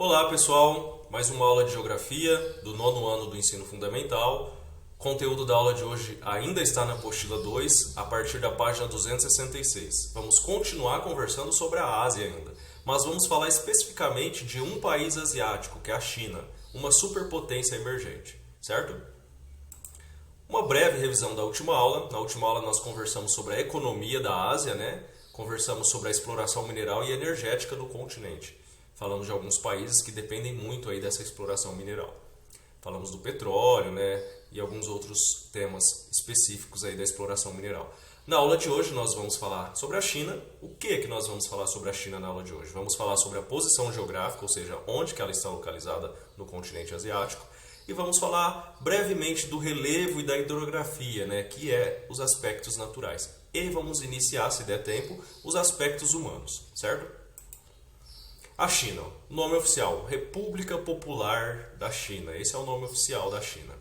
Olá pessoal, mais uma aula de Geografia do nono ano do Ensino Fundamental. O conteúdo da aula de hoje ainda está na apostila 2, a partir da página 266. Vamos continuar conversando sobre a Ásia ainda, mas vamos falar especificamente de um país asiático, que é a China, uma superpotência emergente, certo? Uma breve revisão da última aula. Na última aula nós conversamos sobre a economia da Ásia, né? Conversamos sobre a exploração mineral e energética do continente. Falamos de alguns países que dependem muito aí dessa exploração mineral. Falamos do petróleo, né, e alguns outros temas específicos aí da exploração mineral. Na aula de hoje nós vamos falar sobre a China. O que nós vamos falar sobre a China na aula de hoje? Vamos falar sobre a posição geográfica, ou seja, onde que ela está localizada no continente asiático. E vamos falar brevemente do relevo e da hidrografia, né, que é os aspectos naturais. E vamos iniciar, se der tempo, os aspectos humanos, certo? A China, nome oficial, República Popular da China. Esse é o nome oficial da China.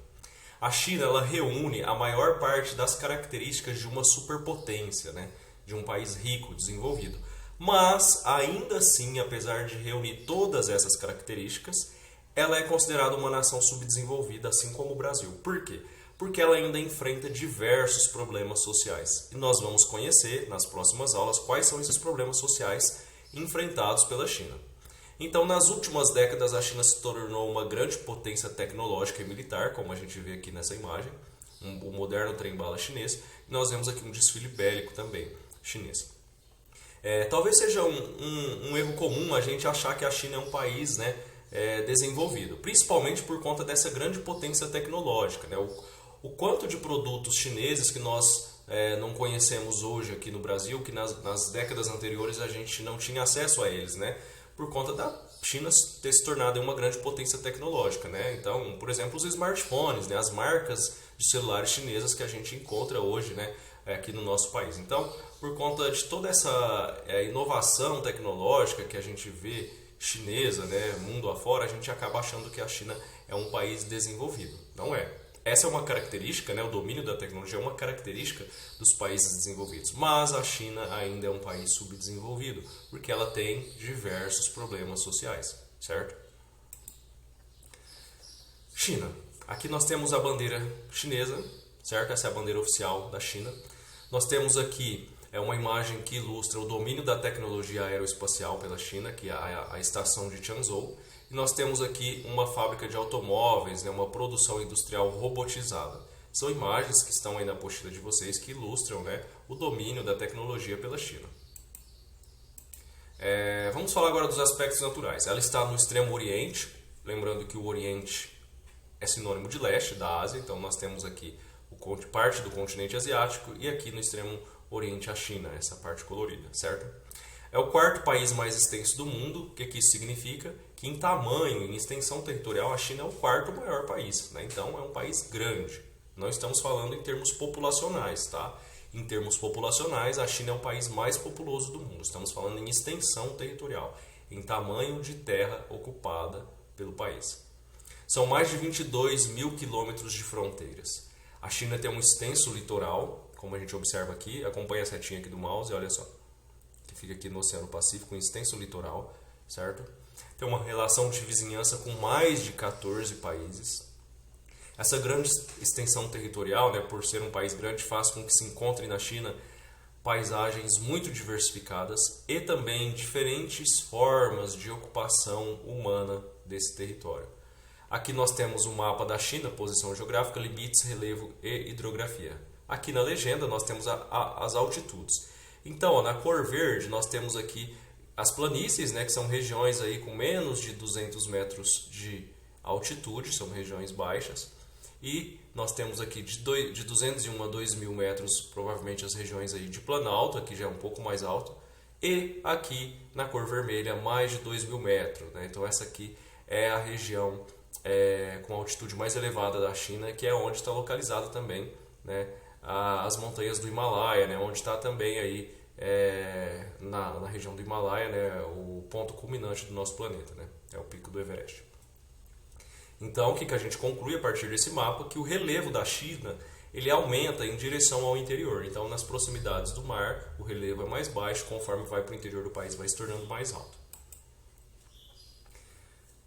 A China ela reúne a maior parte das características de uma superpotência, né? De um país rico, desenvolvido. Mas, ainda assim, apesar de reunir todas essas características, ela é considerada uma nação subdesenvolvida, assim como o Brasil. Por quê? Porque ela ainda enfrenta diversos problemas sociais. E nós vamos conhecer, nas próximas aulas, quais são esses problemas sociais enfrentados pela China. Então, nas últimas décadas, a China se tornou uma grande potência tecnológica e militar, como a gente vê aqui nessa imagem, o moderno trem-bala chinês, e nós vemos aqui um desfile bélico também chinês. Talvez seja um erro comum a gente achar que a China é um país, né, desenvolvido, principalmente por conta dessa grande potência tecnológica, né? O quanto de produtos chineses que nós não conhecemos hoje aqui no Brasil, que nas décadas anteriores a gente não tinha acesso a eles, né? Por conta da China ter se tornado uma grande potência tecnológica, né? Então, por exemplo, os smartphones, né? As marcas de celulares chinesas que a gente encontra hoje, né? Aqui no nosso país. Então, por conta de toda essa inovação tecnológica que a gente vê chinesa, né? Mundo afora, a gente acaba achando que a China é um país desenvolvido. Não é. Essa é uma característica, né? O domínio da tecnologia é uma característica dos países desenvolvidos. Mas a China ainda é um país subdesenvolvido, porque ela tem diversos problemas sociais, certo? China. Aqui nós temos a bandeira chinesa, certo? Essa é a bandeira oficial da China. Nós temos aqui uma imagem que ilustra o domínio da tecnologia aeroespacial pela China, que é a estação de Changzhou. E nós temos aqui uma fábrica de automóveis, né, uma produção industrial robotizada. São imagens que estão aí na apostila de vocês que ilustram, né, o domínio da tecnologia pela China. Vamos falar agora dos aspectos naturais. Ela está no extremo oriente, lembrando que o oriente é sinônimo de leste da Ásia, então nós temos aqui parte do continente asiático e aqui no extremo oriente a China, essa parte colorida, certo? É o quarto país mais extenso do mundo. O que isso significa? Que em tamanho, em extensão territorial, a China é o quarto maior país, né? Então é um país grande. Não estamos falando em termos populacionais, tá? Em termos populacionais, a China é o país mais populoso do mundo. Estamos falando em extensão territorial, em tamanho de terra ocupada pelo país. São mais de 22 mil quilômetros de fronteiras. A China tem um extenso litoral, como a gente observa aqui. Acompanha a setinha aqui do mouse e olha só. Que fica aqui no Oceano Pacífico, um extenso litoral, certo? Tem uma relação de vizinhança com mais de 14 países. Essa grande extensão territorial, né, por ser um país grande, faz com que se encontre na China paisagens muito diversificadas e também diferentes formas de ocupação humana desse território. Aqui nós temos o mapa da China, posição geográfica, limites, relevo e hidrografia. Aqui na legenda nós temos as altitudes. Então, na cor verde, nós temos aqui as planícies, né, que são regiões aí com menos de 200 metros de altitude, são regiões baixas. E nós temos aqui de 201 a 2.000 metros, provavelmente as regiões aí de Planalto, aqui já é um pouco mais alto. E aqui, na cor vermelha, mais de 2.000 metros. Né? Então, essa aqui é a região com a altitude mais elevada da China, que é onde está localizada também, né, as montanhas do Himalaia, né, onde está também aí na região do Himalaia, né, o ponto culminante do nosso planeta, né, é o pico do Everest. Então, o que a gente conclui a partir desse mapa? Que o relevo da China ele aumenta em direção ao interior. Então, nas proximidades do mar, o relevo é mais baixo, conforme vai para o interior do país, vai se tornando mais alto.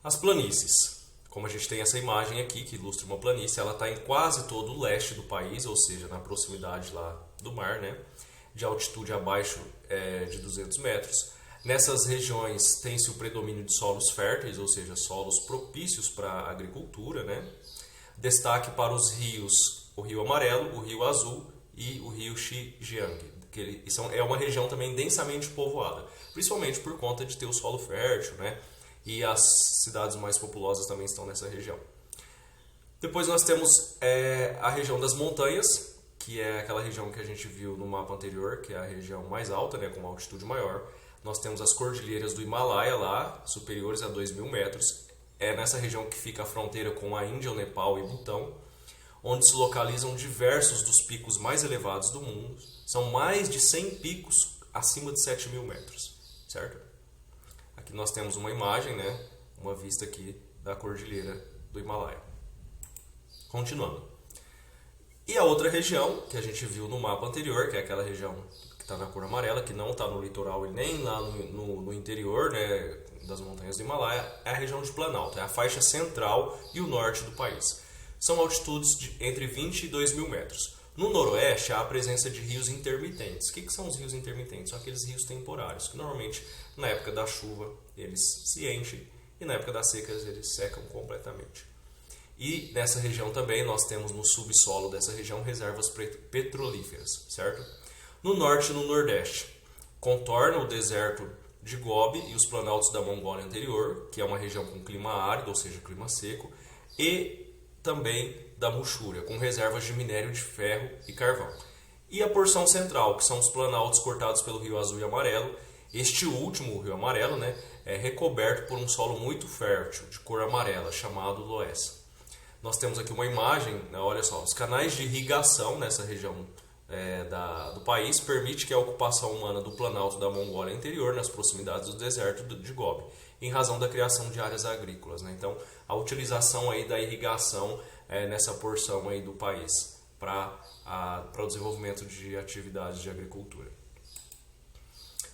As planícies. Como a gente tem essa imagem aqui que ilustra uma planície, ela está em quase todo o leste do país, ou seja, na proximidade lá do mar, né? De altitude abaixo de 200 metros. Nessas regiões tem-se o predomínio de solos férteis, ou seja, solos propícios para a agricultura, né? Destaque para os rios, o Rio Amarelo, o Rio Azul e o Rio Xinjiang, que é uma região também densamente povoada, principalmente por conta de ter o solo fértil, né? E as cidades mais populosas também estão nessa região. Depois nós temos a região das montanhas, que é aquela região que a gente viu no mapa anterior, que é a região mais alta, né, com uma altitude maior. Nós temos as cordilheiras do Himalaia lá, superiores a 2.000 metros. É nessa região que fica a fronteira com a Índia, o Nepal e Butão, onde se localizam diversos dos picos mais elevados do mundo. São mais de 100 picos acima de 7.000 metros, certo? Aqui nós temos uma imagem, né, uma vista aqui da cordilheira do Himalaia. Continuando. E a outra região que a gente viu no mapa anterior, que é aquela região que está na cor amarela, que não está no litoral e nem lá no interior, né, das montanhas do Himalaia, é a região de Planalto, é a faixa central e o norte do país. São altitudes de entre 20 e 2.000 metros. No noroeste há a presença de rios intermitentes. O que são os rios intermitentes? São aqueles rios temporários, que normalmente na época da chuva eles se enchem e na época das secas eles secam completamente. E nessa região também nós temos no subsolo dessa região reservas petrolíferas, certo? No norte e no nordeste contorna o deserto de Gobi e os planaltos da Mongólia Anterior, que é uma região com clima árido, ou seja, clima seco, e também da Muxúria, com reservas de minério de ferro e carvão. E a porção central, que são os planaltos cortados pelo Rio Azul e Amarelo. Este último, o Rio Amarelo, né, é recoberto por um solo muito fértil, de cor amarela, chamado loess. Nós temos aqui uma imagem, né, olha só, os canais de irrigação nessa região do país permite que a ocupação humana do planalto da Mongólia Interior, nas proximidades do deserto de Gobi, em razão da criação de áreas agrícolas, né? Então, a utilização aí da irrigação nessa porção aí do país para o desenvolvimento de atividades de agricultura.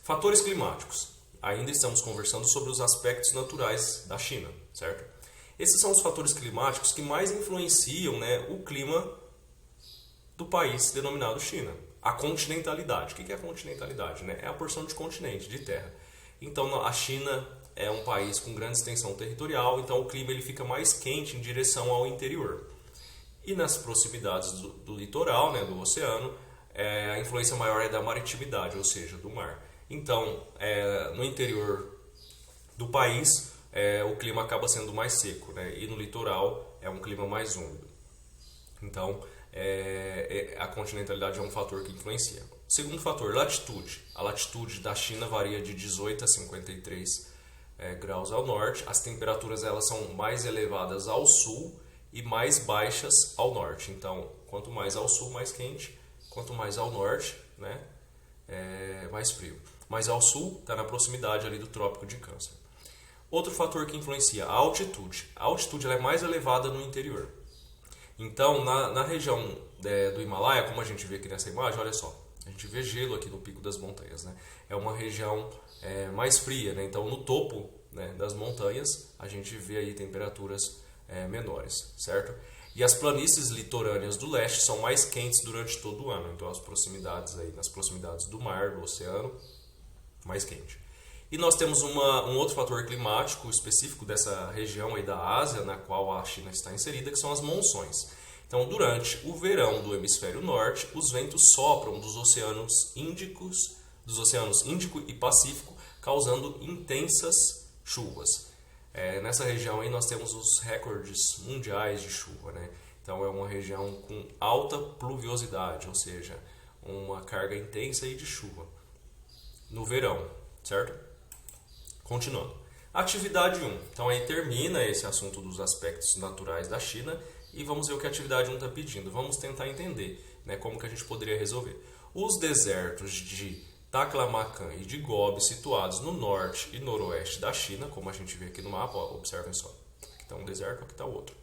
Fatores climáticos. Ainda estamos conversando sobre os aspectos naturais da China, certo? Esses são os fatores climáticos que mais influenciam, né, o clima do país denominado China. A continentalidade. O que é a continentalidade? Né? É a porção de continente, de terra. Então, a China é um país com grande extensão territorial, então o clima ele fica mais quente em direção ao interior. E nas proximidades do litoral, né, do oceano, a influência maior é da maritimidade, ou seja, do mar. Então, no interior do país, o clima acaba sendo mais seco, né? E no litoral é um clima mais úmido. Então, a continentalidade é um fator que influencia. Segundo fator, latitude. A latitude da China varia de 18 a 53 graus ao norte. As temperaturas elas são mais elevadas ao sul e mais baixas ao norte. Então, quanto mais ao sul, mais quente. Quanto mais ao norte, né, mais frio. Mais ao sul, está na proximidade ali do Trópico de Câncer. Outro fator que influencia, a altitude. A altitude ela é mais elevada no interior. Então, na região do Himalaia, como a gente vê aqui nessa imagem, olha só, a gente vê gelo aqui no pico das montanhas, né? É uma região mais fria, né? Então, no topo, né, das montanhas, a gente vê aí temperaturas menores, certo? E as planícies litorâneas do leste são mais quentes durante todo o ano. Então, nas proximidades do mar, do oceano, mais quente. E nós temos um outro fator climático específico dessa região aí da Ásia, na qual a China está inserida, que são as monções. Então, durante o verão do hemisfério norte, os ventos sopram dos oceanos Índico e Pacífico, causando intensas chuvas. Nessa região aí nós temos os recordes mundiais de chuva, né? Então, é uma região com alta pluviosidade, ou seja, uma carga intensa aí de chuva no verão, certo? Continuando. Atividade 1. Então aí termina esse assunto dos aspectos naturais da China e vamos ver o que a atividade 1 está pedindo. Vamos tentar entender, né, como que a gente poderia resolver. Os desertos de Taklamakan e de Gobi, situados no norte e noroeste da China, como a gente vê aqui no mapa, ó, observem só. Aqui está um deserto, aqui está outro.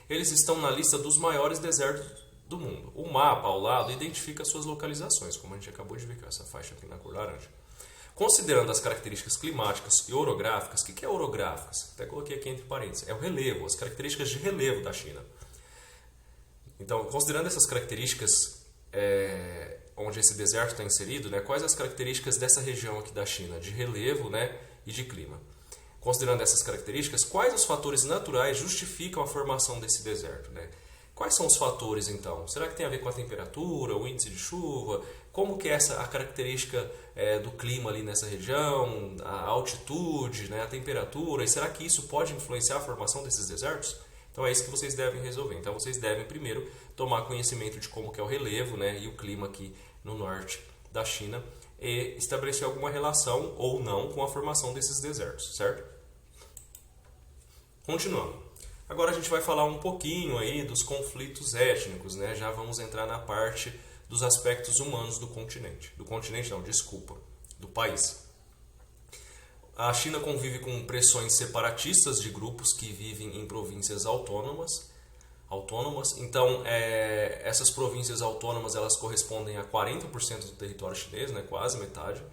Eles estão na lista dos maiores desertos do mundo. O mapa ao lado identifica suas localizações, como a gente acabou de ver com essa faixa aqui na cor laranja. Considerando as características climáticas e orográficas, o que é orográficas? Até coloquei aqui entre parênteses, é o relevo, as características de relevo da China. Então, considerando essas características onde esse deserto está inserido, né, quais as características dessa região aqui da China, de relevo, né, e de clima? Considerando essas características, quais os fatores naturais justificam a formação desse deserto, né? Quais são os fatores, então? Será que tem a ver com a temperatura, o índice de chuva? Como que é a característica do clima ali nessa região, a altitude, né, a temperatura? E será que isso pode influenciar a formação desses desertos? Então é isso que vocês devem resolver. Então vocês devem primeiro tomar conhecimento de como que é o relevo, né, e o clima aqui no norte da China e estabelecer alguma relação ou não com a formação desses desertos, certo? Continuando. Agora a gente vai falar um pouquinho aí dos conflitos étnicos, né? Já vamos entrar na parte dos aspectos humanos do continente. Do continente não, desculpa, do país. A China convive com pressões separatistas de grupos que vivem em províncias autônomas. Então, essas províncias autônomas elas correspondem a 40% do território chinês, né? Quase metade.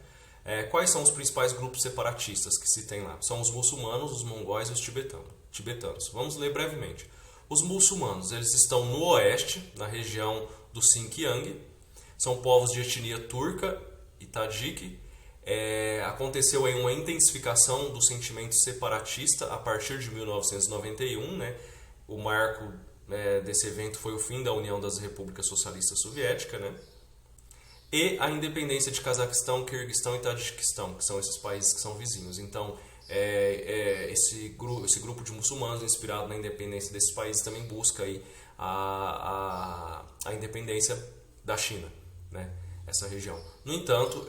Quais são os principais grupos separatistas que se tem lá? São os muçulmanos, os mongóis e os tibetanos. Vamos ler brevemente. Os muçulmanos eles estão no oeste, na região do Xinjiang. São povos de etnia turca e tadjik. Aconteceu aí uma intensificação do sentimento separatista a partir de 1991. Né? O marco desse evento foi o fim da União das Repúblicas Socialistas Soviéticas, né? E a independência de Cazaquistão, Quirguistão e Tajiquistão, que são esses países que são vizinhos. Então, esse grupo de muçulmanos, inspirado na independência desses países, também busca aí a independência da China, né? Essa região. No entanto,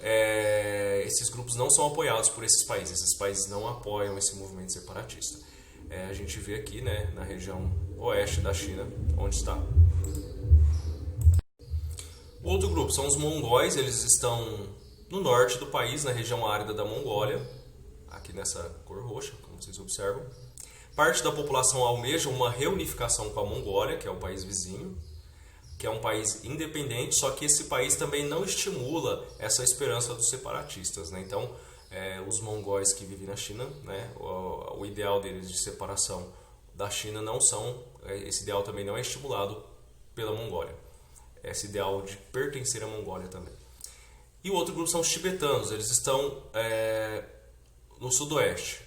esses grupos não são apoiados por esses países não apoiam esse movimento separatista. A gente vê aqui, né, na região oeste da China, onde está. O outro grupo são os mongóis, eles estão no norte do país, na região árida da Mongólia, aqui nessa cor roxa, como vocês observam. Parte da população almeja uma reunificação com a Mongólia, que é o país vizinho, que é um país independente, só que esse país também não estimula essa esperança dos separatistas, né? Então, os mongóis que vivem na China, né, o ideal deles de separação da China esse ideal também não é estimulado pela Mongólia. Esse ideal de pertencer à Mongólia também. E o outro grupo são os tibetanos. Eles estão no sudoeste,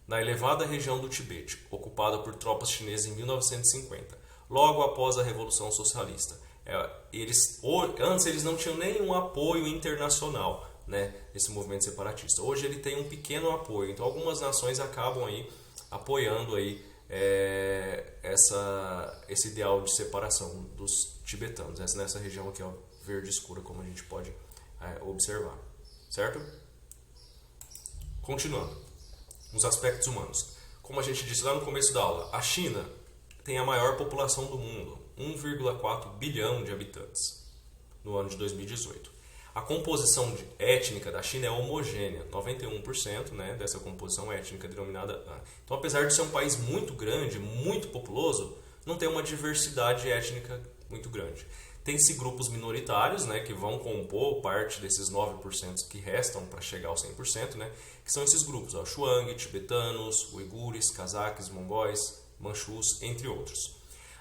na elevada região do Tibete, ocupada por tropas chinesas em 1950, logo após a Revolução Socialista. Antes eles não tinham nenhum apoio internacional, né, esse movimento separatista. Hoje ele tem um pequeno apoio. Então algumas nações acabam aí apoiando aí, esse ideal de separação dos tibetanos, nessa região aqui, ó, verde escura, como a gente pode observar, certo? Continuando, os aspectos humanos. Como a gente disse lá no começo da aula, a China tem a maior população do mundo, 1,4 bilhão de habitantes, no ano de 2018. A composição étnica da China é homogênea, 91%, né, dessa composição étnica denominada Han. Então, apesar de ser um país muito grande, muito populoso, não tem uma diversidade étnica muito grande. Tem-se grupos minoritários, né, que vão compor parte desses 9% que restam para chegar aos 100%, né, que são esses grupos, ó, Shuang, tibetanos, uigures, cazaques, mongóis, manchus, entre outros.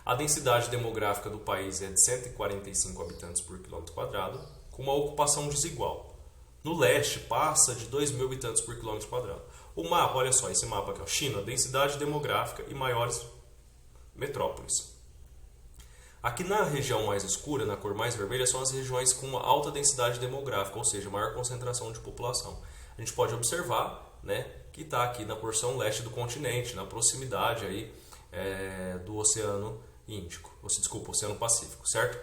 A densidade demográfica do país é de 145 habitantes por quilômetro quadrado, com uma ocupação desigual. No leste, passa de 2.000 habitantes por quilômetro quadrado. O mapa, olha só, esse mapa aqui, ó, China, densidade demográfica e maiores metrópoles. Aqui na região mais escura, na cor mais vermelha, são as regiões com uma alta densidade demográfica, ou seja, maior concentração de população. A gente pode observar, né, que está aqui na porção leste do continente, na proximidade aí, do Oceano Índico, Oceano Pacífico, certo?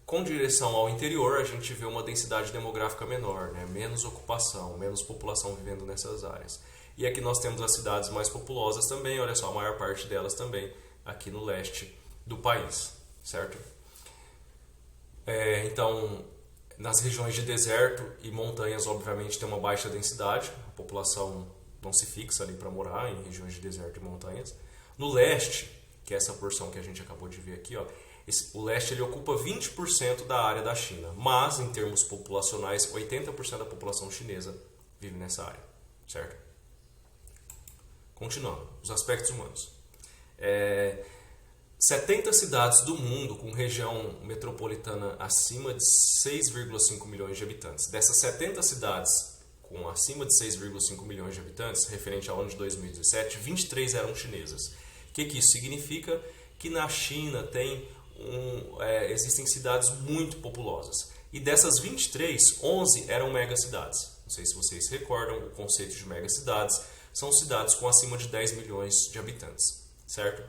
Com direção ao interior, a gente vê uma densidade demográfica menor, né? Menos ocupação, menos população vivendo nessas áreas. E aqui nós temos as cidades mais populosas também, olha só, a maior parte delas também aqui no leste do país, certo? Então, nas regiões de deserto e montanhas, obviamente, tem uma baixa densidade, a população não se fixa ali para morar em regiões de deserto e montanhas. No leste, que é essa porção que a gente acabou de ver aqui, ó, O leste ele ocupa 20% da área da China, mas em termos populacionais, 80% da população chinesa vive nessa área, certo? Continuando, os aspectos humanos. 70 cidades do mundo com região metropolitana acima de 6,5 milhões de habitantes. Dessas 70 cidades com acima de 6,5 milhões de habitantes, referente ao ano de 2017, 23 eram chinesas. O que isso significa? Que na China existem cidades muito populosas. E dessas 23, 11 eram megacidades. Não sei se vocês recordam o conceito de megacidades. São cidades com acima de 10 milhões de habitantes, certo?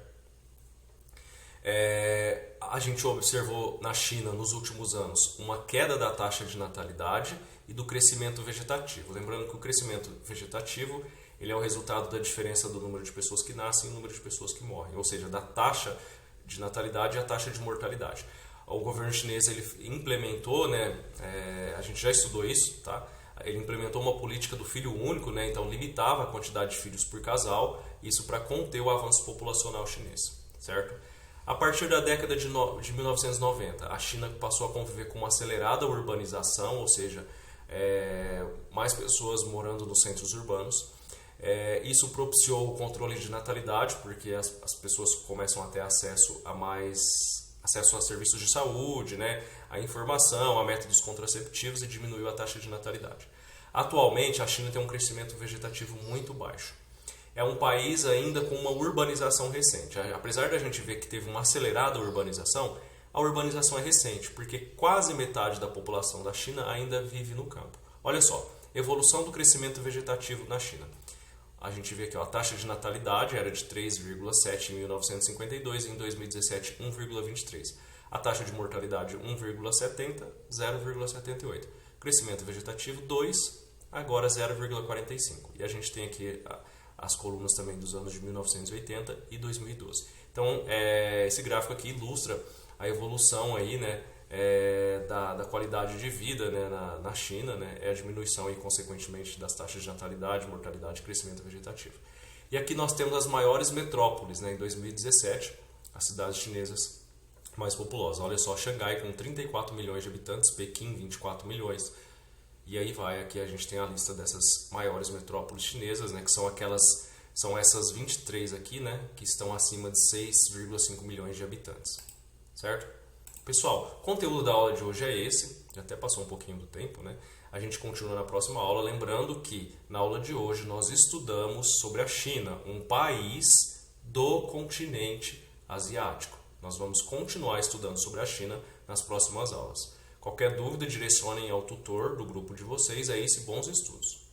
A gente observou na China, nos últimos anos, uma queda da taxa de natalidade e do crescimento vegetativo. Lembrando que o crescimento vegetativo ele é o resultado da diferença do número de pessoas que nascem e o número de pessoas que morrem, ou seja, da taxa de natalidade e a taxa de mortalidade. O governo chinês ele implementou, a gente já estudou isso, tá? Ele implementou uma política do filho único, então limitava a quantidade de filhos por casal, isso para conter o avanço populacional chinês, certo? A partir da década de 1990, a China passou a conviver com uma acelerada urbanização, ou seja, mais pessoas morando nos centros urbanos. Isso propiciou o controle de natalidade, porque as pessoas começam a ter acesso a serviços de saúde, a informação, a métodos contraceptivos e diminuiu a taxa de natalidade. Atualmente, a China tem um crescimento vegetativo muito baixo. É um país ainda com uma urbanização recente. Apesar da gente ver que teve uma acelerada urbanização, a urbanização é recente, porque quase metade da população da China ainda vive no campo. Olha só, evolução do crescimento vegetativo na China. A gente vê aqui, a taxa de natalidade era de 3,7 em 1952 e em 2017 1,23. A taxa de mortalidade 1,70, 0,78. Crescimento vegetativo 2, agora 0,45. E a gente tem aqui as colunas também dos anos de 1980 e 2012. Então, esse gráfico aqui ilustra a evolução aí, da qualidade de vida na China, a diminuição e, consequentemente, das taxas de natalidade, mortalidade e crescimento vegetativo. E aqui nós temos as maiores metrópoles, em 2017, as cidades chinesas mais populosas. Olha só, Xangai com 34 milhões de habitantes, Pequim 24 milhões. E aí aqui a gente tem a lista dessas maiores metrópoles chinesas, que são essas 23 aqui, que estão acima de 6,5 milhões de habitantes, certo? Pessoal, o conteúdo da aula de hoje é esse, já até passou um pouquinho do tempo, A gente continua na próxima aula, lembrando que na aula de hoje nós estudamos sobre a China, um país do continente asiático. Nós vamos continuar estudando sobre a China nas próximas aulas. Qualquer dúvida, direcionem ao tutor do grupo de vocês, é esse, bons estudos.